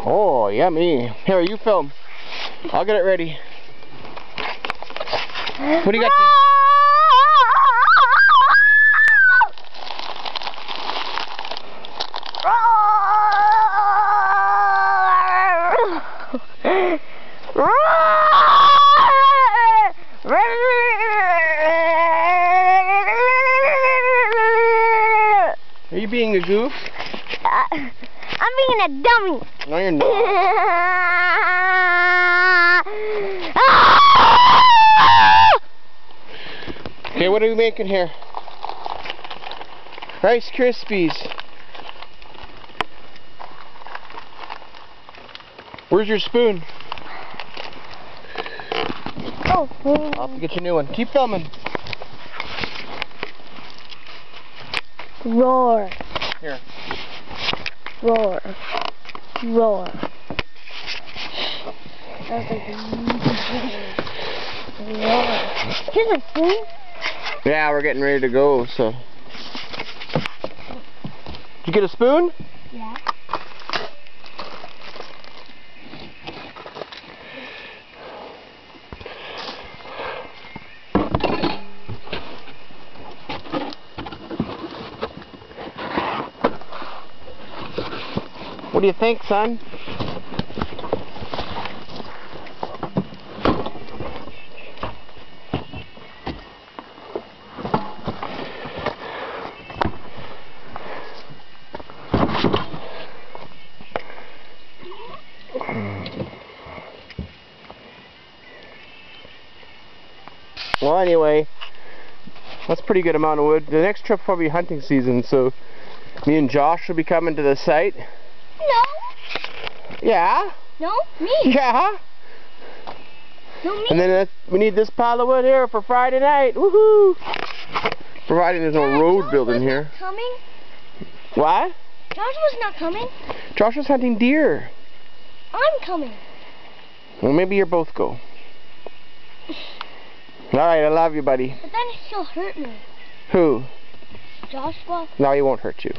Oh, yummy. Here, you film. I'll get it ready. What do you got? Are you being a goof? I'm being a dummy. No, you're not. Okay, what are we making here? Rice Krispies. Where's your spoon? Oh. I'll have to get you a new one. Keep filming. Roar. Here. Roar. Roar. Roar. Here's my spoon. Yeah, we're getting ready to go, so. Did you get a spoon? Yeah. What do you think, son? Well, anyway, that's a pretty good amount of wood. The next trip will probably be hunting season, so me and Josh will be coming to the site. No. Yeah? No, me. Yeah? No, me. And then we need this pile of wood here for Friday night. Woohoo! Providing there's no road building here. Coming? What? Josh was not coming. Josh was hunting deer. I'm coming. Well, maybe you both go. Alright, I love you, buddy. But then he'll hurt me. Who? Joshua. No, he won't hurt you.